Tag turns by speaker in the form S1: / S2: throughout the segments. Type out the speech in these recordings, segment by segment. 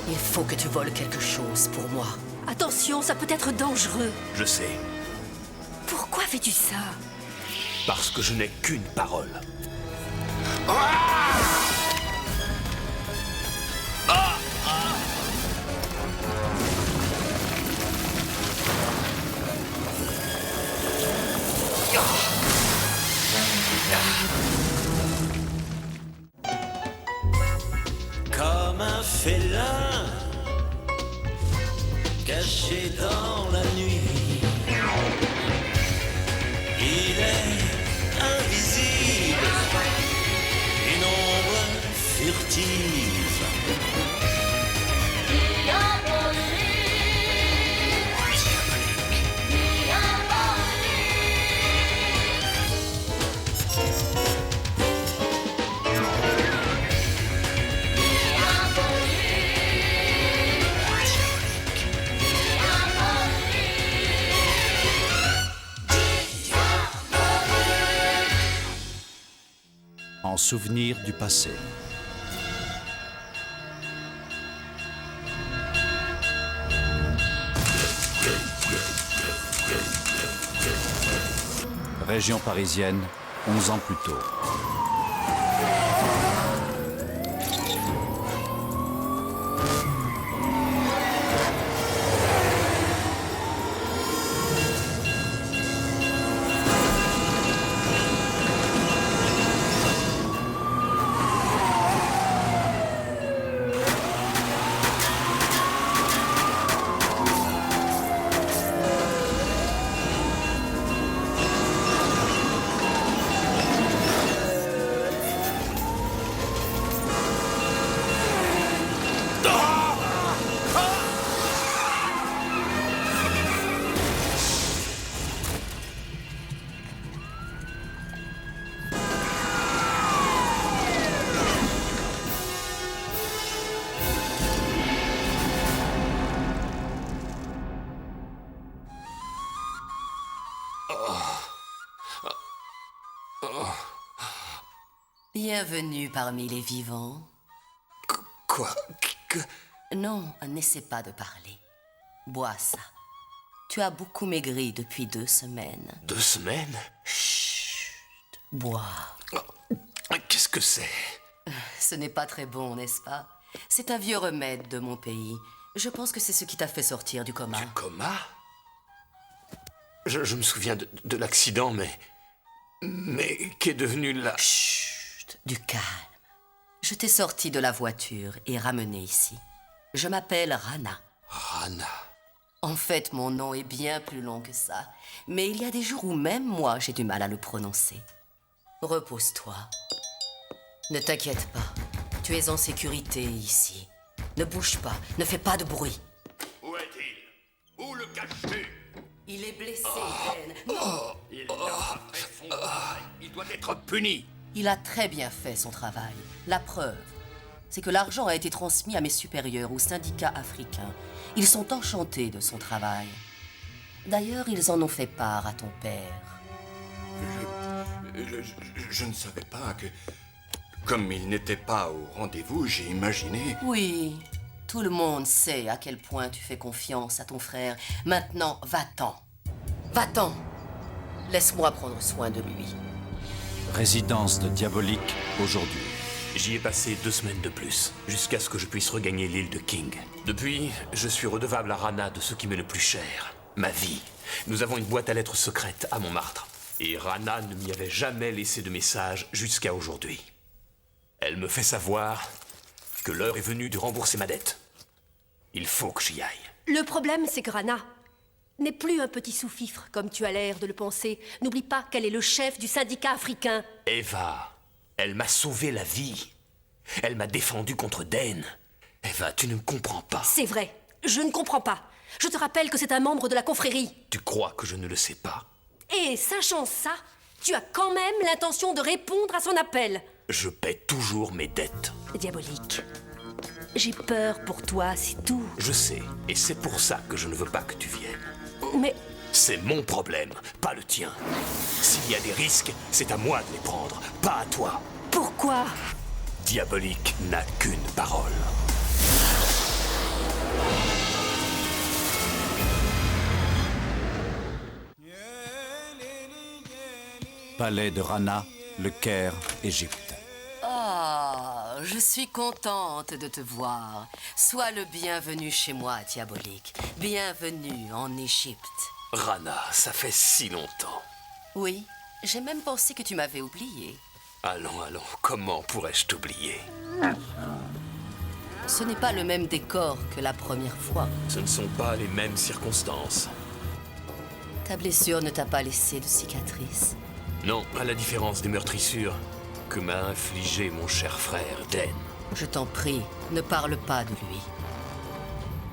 S1: Il faut que tu voles quelque chose pour moi. Attention, ça peut être dangereux.
S2: Je sais,
S1: Pourquoi fais-tu ça?
S2: parce que je n'ai qu'une parole.
S3: Comme un félin caché dans la nuit, il est invisible, une ombre furtive.
S4: En souvenir du passé. Région parisienne, 11 ans plus tôt.
S1: Bienvenue parmi les vivants.
S2: Quoi?
S1: Non, n'essaie pas de parler. Bois ça. Tu as beaucoup maigri depuis 2 semaines.
S2: 2 semaines?
S1: Chut, bois.
S2: Qu'est-ce que c'est?
S1: Ce n'est pas très bon, n'est-ce pas? C'est un vieux remède de mon pays. Je pense que c'est ce qui t'a fait sortir du coma.
S2: Du coma? Je me souviens de l'accident, mais qu'est devenu la...
S1: Chut, du calme. Je t'ai sorti de la voiture et ramené ici. Je m'appelle Rana.
S2: Rana.
S1: En fait, mon nom est bien plus long que ça. Mais il y a des jours où même moi, j'ai du mal à le prononcer. Repose-toi. Ne t'inquiète pas. Tu es en sécurité ici. Ne bouge pas. Ne fais pas de bruit.
S2: Où est-il? Où le caches-tu?
S1: Il est blessé, Ben. Non.
S2: Il n'a pas fait son travail. Il doit être puni.
S1: Il a très bien fait son travail. La preuve, c'est que l'argent a été transmis à mes supérieurs au syndicat africain. Ils sont enchantés de son travail. D'ailleurs, ils en ont fait part à ton père.
S5: Je ne savais pas que... Comme il n'était pas au rendez-vous, j'ai imaginé...
S1: Oui, tout le monde sait à quel point tu fais confiance à ton frère. Maintenant, va-t'en. Va-t'en. Laisse-moi prendre soin de lui.
S4: Résidence de Diabolique, aujourd'hui.
S2: J'y ai passé 2 semaines de plus, jusqu'à ce que je puisse regagner l'île de King. Depuis, je suis redevable à Rana de ce qui m'est le plus cher, ma vie. Nous avons une boîte à lettres secrète à Montmartre. Et Rana ne m'y avait jamais laissé de message jusqu'à aujourd'hui. Elle me fait savoir que l'heure est venue de rembourser ma dette. Il faut que j'y aille.
S6: Le problème, c'est que Rana n'est plus un petit sous-fifre, comme tu as l'air de le penser. N'oublie pas qu'elle est le chef du syndicat africain.
S2: Eva, elle m'a sauvé la vie. Elle m'a défendu contre Den. Eva, tu ne me comprends pas.
S6: C'est vrai, je ne comprends pas. Je te rappelle que c'est un membre de la confrérie.
S2: Tu crois que je ne le sais pas?
S6: Et sachant ça, tu as quand même l'intention de répondre à son appel.
S2: Je paie toujours mes dettes.
S6: Diabolique. J'ai peur pour toi, c'est tout.
S2: Je sais, et c'est pour ça que je ne veux pas que tu viennes.
S6: Mais
S2: C'est mon problème, pas le tien. S'il y a des risques, c'est à moi de les prendre, pas à toi.
S6: pourquoi?
S2: Diabolique n'a qu'une parole.
S4: palais de Rana, le Caire, Égypte.
S1: Ah, je suis contente de te voir. Sois le bienvenu chez moi, Diabolique. Bienvenue en Égypte.
S2: Rana, ça fait si longtemps.
S1: Oui, j'ai même pensé que tu m'avais oublié.
S2: Allons, allons, comment pourrais-je t'oublier?
S1: Ce n'est pas le même décor que la première fois.
S2: Ce ne sont pas les mêmes circonstances.
S1: Ta blessure ne t'a pas laissé de cicatrice.
S2: Non, à la différence des meurtrissures que m'a infligé mon cher frère Den.
S1: Je t'en prie, ne parle pas de lui.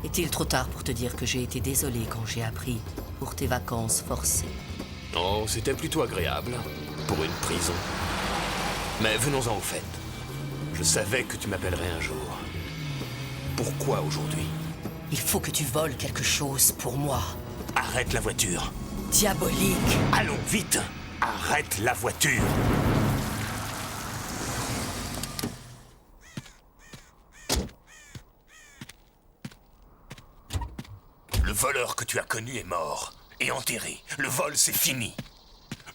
S1: Est-il trop tard pour te dire que j'ai été désolée quand j'ai appris pour tes vacances forcées?
S2: Oh, c'était plutôt agréable pour une prison. Mais venons-en au fait. Je savais que tu m'appellerais un jour. Pourquoi aujourd'hui?
S1: Il faut que tu voles quelque chose pour moi.
S2: Arrête la voiture.
S1: Diabolique!
S2: Allons, vite! Arrête la voiture! Le voleur que tu as connu est mort et enterré. Le vol, c'est fini.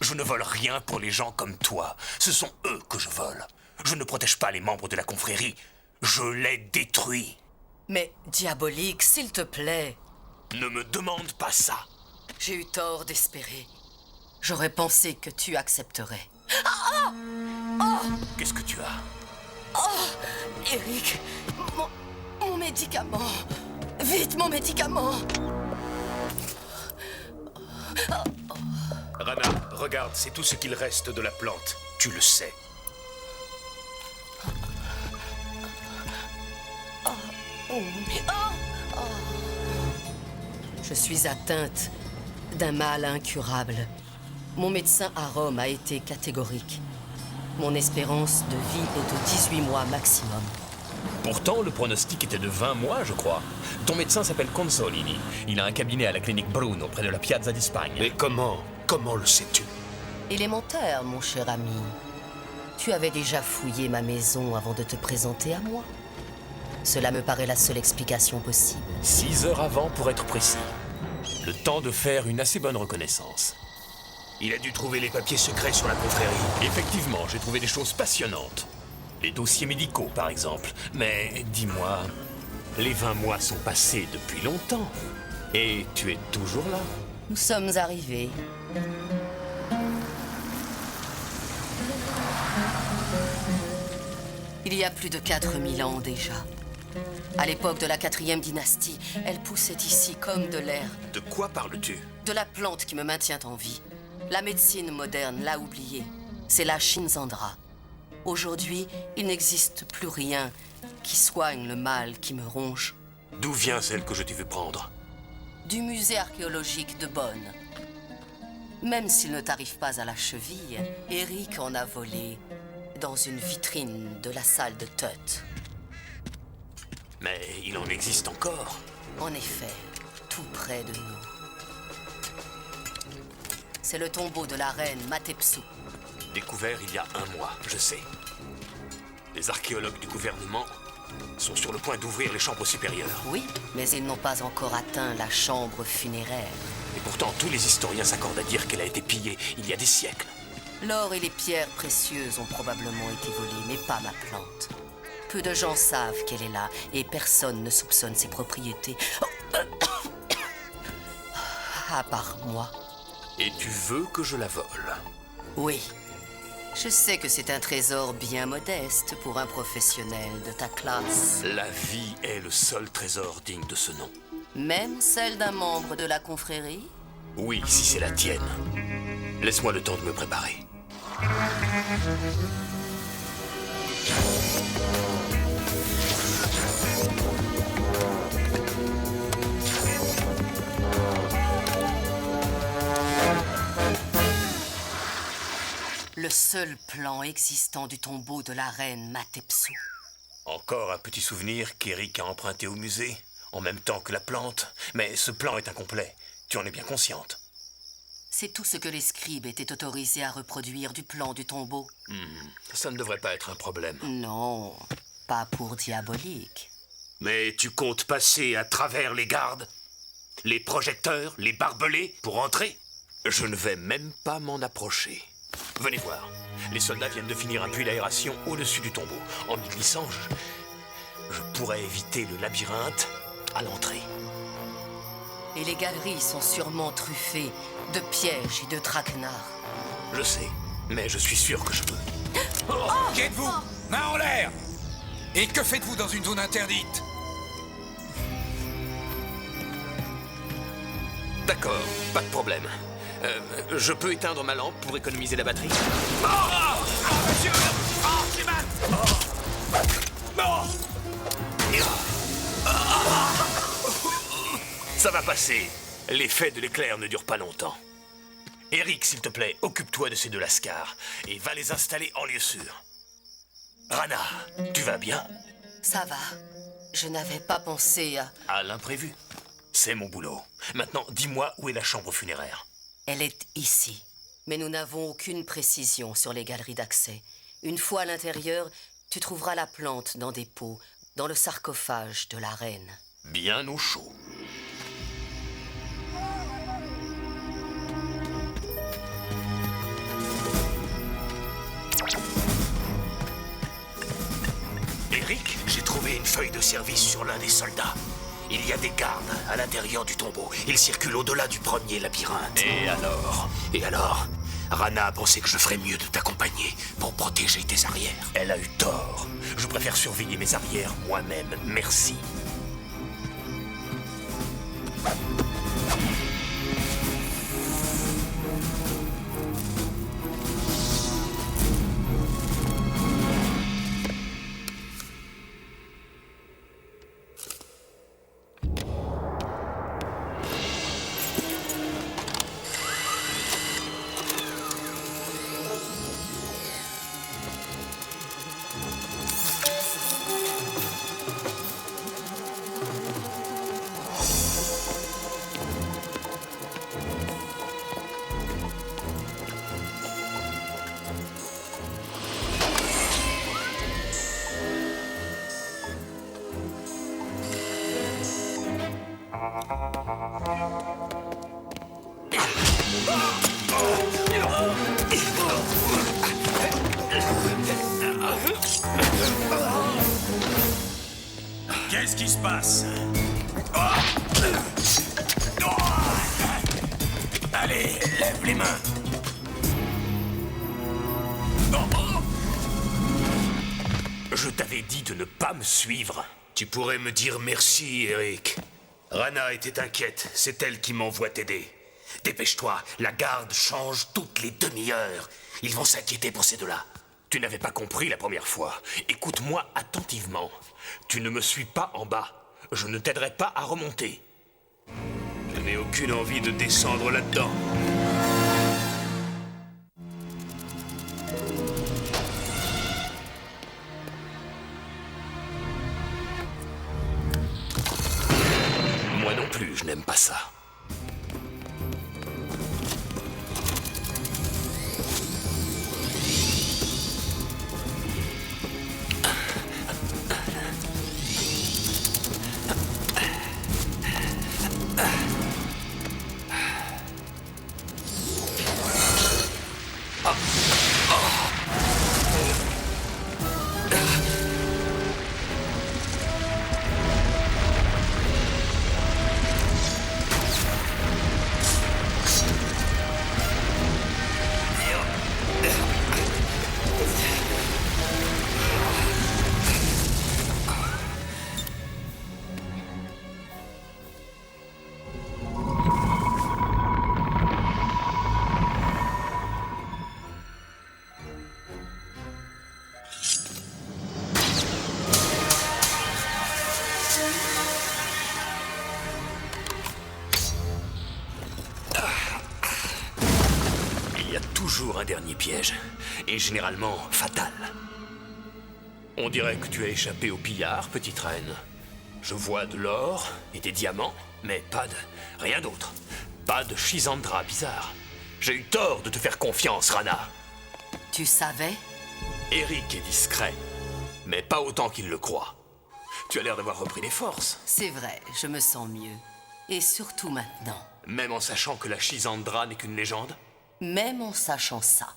S2: Je ne vole rien pour les gens comme toi. Ce sont eux que je vole. Je ne protège pas les membres de la confrérie. Je les détruis.
S1: Mais Diabolique, s'il te plaît.
S2: Ne me demande pas ça.
S1: J'ai eu tort d'espérer. J'aurais pensé que tu accepterais.
S2: Qu'est-ce que tu as?
S1: Eric, mon médicament. Vite, mon médicament.
S2: Rana, regarde, c'est tout ce qu'il reste de la plante. Tu le sais.
S1: Je suis atteinte d'un mal incurable. Mon médecin à Rome a été catégorique. Mon espérance de vie est de 18 mois maximum.
S2: Pourtant, le pronostic était de 20 mois, je crois. Ton médecin s'appelle Consolini. Il a un cabinet à la clinique Bruno, près de la Piazza d'Espagne.
S7: Mais comment le sais-tu?
S1: Élémentaire, mon cher ami. Tu avais déjà fouillé ma maison avant de te présenter à moi. Cela me paraît la seule explication possible.
S2: 6 heures avant, pour être précis. Le temps de faire une assez bonne reconnaissance.
S7: Il a dû trouver les papiers secrets sur la confrérie.
S2: Effectivement, j'ai trouvé des choses passionnantes. Les dossiers médicaux, par exemple. Mais dis-moi, les 20 mois sont passés depuis longtemps. Et tu es toujours là.
S1: Nous sommes arrivés. Il y a plus de 4000 ans déjà. À l'époque de la 4e dynastie, elle poussait ici comme de l'herbe.
S2: De quoi parles-tu?
S1: De la plante qui me maintient en vie. La médecine moderne l'a oubliée. C'est la Shinzandra. Aujourd'hui, il n'existe plus rien qui soigne le mal qui me ronge.
S2: D'où vient celle que je t'ai vu prendre?
S1: Du musée archéologique de Bonn. Même s'il ne t'arrive pas à la cheville, Eric en a volé dans une vitrine de la salle de Tutt.
S2: Mais il en existe encore.
S1: En effet, tout près de nous. C'est le tombeau de la reine Matepsu.
S2: Découvert il y a 1 mois, je sais. Les archéologues du gouvernement sont sur le point d'ouvrir les chambres supérieures.
S1: Oui, mais ils n'ont pas encore atteint la chambre funéraire.
S2: Et pourtant, tous les historiens s'accordent à dire qu'elle a été pillée il y a des siècles.
S1: L'or et les pierres précieuses ont probablement été volées, mais pas ma plante. Peu de gens savent qu'elle est là, et personne ne soupçonne ses propriétés. À part moi.
S2: Et tu veux que je la vole?
S1: Oui. Je sais que c'est un trésor bien modeste pour un professionnel de ta classe.
S2: La vie est le seul trésor digne de ce nom.
S1: Même celle d'un membre de la confrérie?
S2: Oui, si c'est la tienne. Laisse-moi le temps de me préparer.
S1: Le seul plan existant du tombeau de la reine Matepsu.
S2: Encore un petit souvenir qu'Eric a emprunté au musée, en même temps que la plante. Mais ce plan est incomplet. Tu en es bien consciente.
S1: C'est tout ce que les scribes étaient autorisés à reproduire du plan du tombeau.
S2: Ça ne devrait pas être un problème.
S1: Non, pas pour Diabolique.
S7: Mais tu comptes passer à travers les gardes? Les projecteurs, les barbelés, pour entrer?
S2: Je ne vais même pas m'en approcher. Venez voir. Les soldats viennent de finir un puits d'aération au-dessus du tombeau. En y glissant, je pourrais éviter le labyrinthe à l'entrée.
S1: Et les galeries sont sûrement truffées de pièges et de traquenards.
S2: Je sais, mais je suis sûr que je peux.
S8: Qui êtes-vous? Main en l'air! Et que faites-vous dans une zone interdite?
S2: D'accord, pas de problème. Je peux éteindre ma lampe pour économiser la batterie.
S8: Monsieur! J'ai mal!
S2: Ça va passer. L'effet de l'éclair ne dure pas longtemps. Eric, s'il te plaît, occupe-toi de ces deux lascars et va les installer en lieu sûr. Rana, tu vas bien?
S1: Ça va. Je n'avais pas pensé à...
S2: À l'imprévu. C'est mon boulot. Maintenant, dis-moi où est la chambre funéraire.
S1: Elle est ici. Mais nous n'avons aucune précision sur les galeries d'accès. Une fois à l'intérieur, tu trouveras la plante dans des pots, dans le sarcophage de la reine.
S2: Bien au chaud.
S7: Eric, j'ai trouvé une feuille de service sur l'un des soldats. Il y a des gardes à l'intérieur du tombeau. Ils circulent au-delà du premier labyrinthe.
S2: Et alors?
S7: Et alors, Rana a pensé que je ferais mieux de t'accompagner pour protéger tes arrières.
S2: Elle a eu tort. Je préfère surveiller mes arrières moi-même. Merci.
S8: Qu'est-ce qui se passe? Allez, lève les mains.
S2: Je t'avais dit de ne pas me suivre.
S7: Tu pourrais me dire merci, Eric. Rana était inquiète. C'est elle qui m'envoie t'aider. Dépêche-toi, la garde change toutes les demi-heures. Ils vont s'inquiéter pour ces deux-là.
S2: Tu n'avais pas compris la première fois. Écoute-moi attentivement. Tu ne me suis pas en bas. Je ne t'aiderai pas à remonter.
S7: Je n'ai aucune envie de descendre là-dedans.
S2: Moi non plus, je n'aime pas ça. Toujours un dernier piège, et généralement fatal. On dirait que tu as échappé au pillard, petite reine. Je vois de l'or et des diamants, mais pas de... rien d'autre. Pas de Chisandra bizarre. J'ai eu tort de te faire confiance, Rana.
S1: Tu savais?
S2: Eric est discret, mais pas autant qu'il le croit. Tu as l'air d'avoir repris les forces.
S1: C'est vrai, je me sens mieux. Et surtout maintenant.
S2: Même en sachant que la Chisandra n'est qu'une légende?
S1: Même en sachant ça.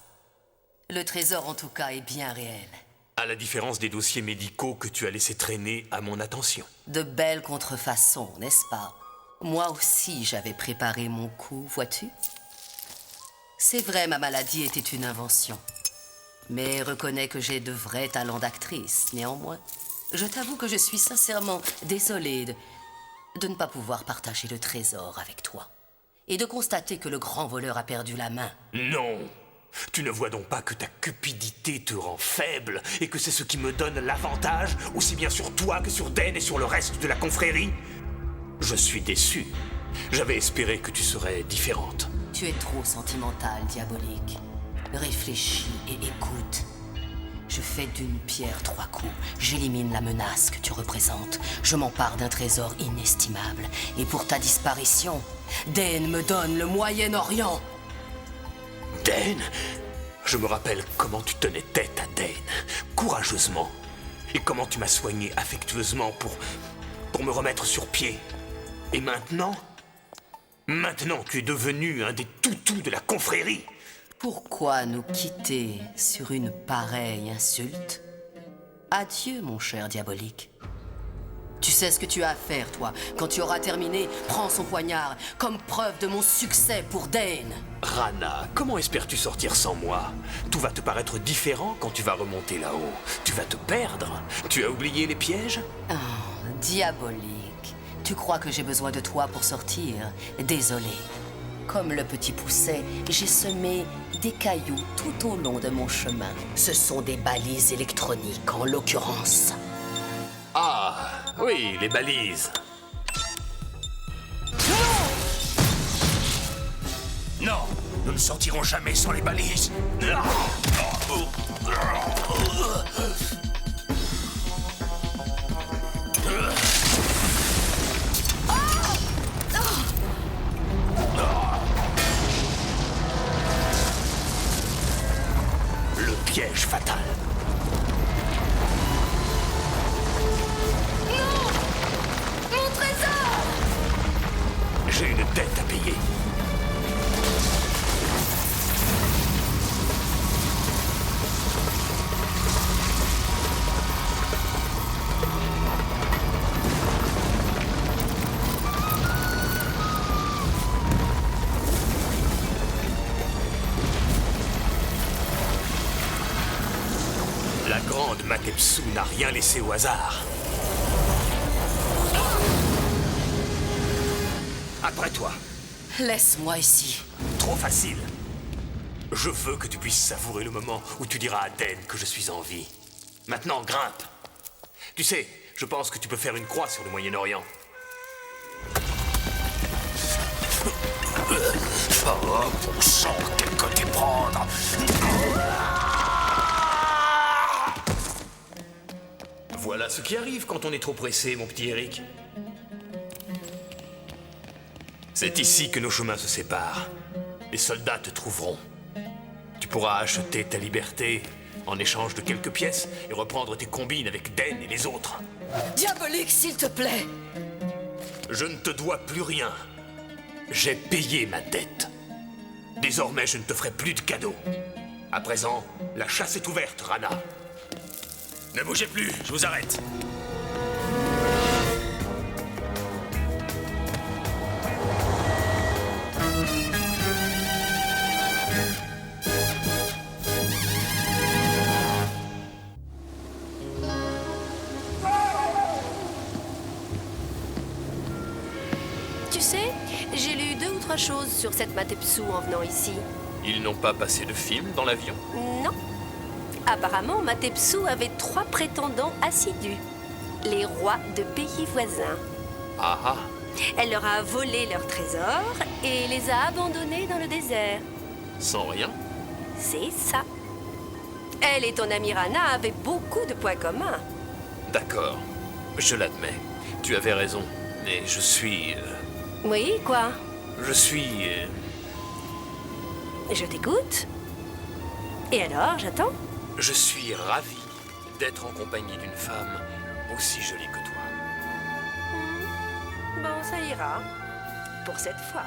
S1: Le trésor, en tout cas, est bien réel.
S2: À la différence des dossiers médicaux que tu as laissés traîner à mon attention.
S1: De belles contrefaçons, n'est-ce pas? Moi aussi, j'avais préparé mon coup, vois-tu? C'est vrai, ma maladie était une invention. Mais reconnais que j'ai de vrais talents d'actrice, néanmoins. Je t'avoue que je suis sincèrement désolée de ne pas pouvoir partager le trésor avec toi. Et de constater que le grand voleur a perdu la main.
S2: Non! Tu ne vois donc pas que ta cupidité te rend faible et que c'est ce qui me donne l'avantage, aussi bien sur toi que sur Den et sur le reste de la confrérie? Je suis déçu. J'avais espéré que tu serais différente.
S1: Tu es trop sentimental, diabolique. Réfléchis et écoute. Je fais d'une pierre 3 coups. J'élimine la menace que tu représentes. Je m'empare d'un trésor inestimable. Et pour ta disparition, Den me donne le Moyen-Orient.
S2: Den? Je me rappelle comment tu tenais tête à Den, courageusement. Et comment tu m'as soigné affectueusement pour me remettre sur pied. Et maintenant? Maintenant, tu es devenu un des toutous de la confrérie.
S1: Pourquoi nous quitter sur une pareille insulte? Adieu, mon cher diabolique. Tu sais ce que tu as à faire, toi. Quand tu auras terminé, prends son poignard comme preuve de mon succès pour Den.
S2: Rana, comment espères-tu sortir sans moi? Tout va te paraître différent quand tu vas remonter là-haut. Tu vas te perdre. Tu as oublié les pièges?
S1: Oh, diabolique. Tu crois que j'ai besoin de toi pour sortir? Désolé. Comme le petit pousset, j'ai semé des cailloux tout au long de mon chemin. Ce sont des balises électroniques, en l'occurrence.
S2: Ah, oui, les balises.
S7: Non, nous ne sortirons jamais sans les balises.
S2: Le piège fatal.
S6: Mon trésor!
S2: J'ai une dette à payer. La grande Matepsu n'a rien laissé au hasard. Après toi.
S1: Laisse-moi ici.
S2: Trop facile. Je veux que tu puisses savourer le moment où tu diras à Den que je suis en vie. Maintenant, grimpe. Tu sais, je pense que tu peux faire une croix sur le Moyen-Orient.
S7: Oh, bon sang, quel côté prendre?
S2: Voilà ce qui arrive quand on est trop pressé, mon petit Eric. C'est ici que nos chemins se séparent. Les soldats te trouveront. Tu pourras acheter ta liberté en échange de quelques pièces et reprendre tes combines avec Den et les autres.
S1: Diabolique, s'il te plaît.
S2: Je ne te dois plus rien. J'ai payé ma dette. Désormais, je ne te ferai plus de cadeaux. À présent, la chasse est ouverte, Rana.
S7: Ne bougez plus, je vous arrête.
S6: Tu sais, j'ai lu 2 ou 3 choses sur cette Matepsu en venant ici.
S2: Ils n'ont pas passé de film dans l'avion?
S6: Non. Apparemment, Matepsu avait 3 prétendants assidus. Les rois de pays voisins.
S2: Ah ah.
S6: Elle leur a volé leurs trésors et les a abandonnés dans le désert.
S2: Sans rien?
S6: C'est ça. Elle et ton amie Rana avaient beaucoup de points communs.
S2: D'accord. Je l'admets. Tu avais raison. Mais je suis...
S6: Oui, quoi?
S2: Je suis...
S6: Je t'écoute. Et alors, j'attends?
S2: Je suis ravi d'être en compagnie d'une femme aussi jolie que toi.
S6: Bon, ça ira. Pour cette fois.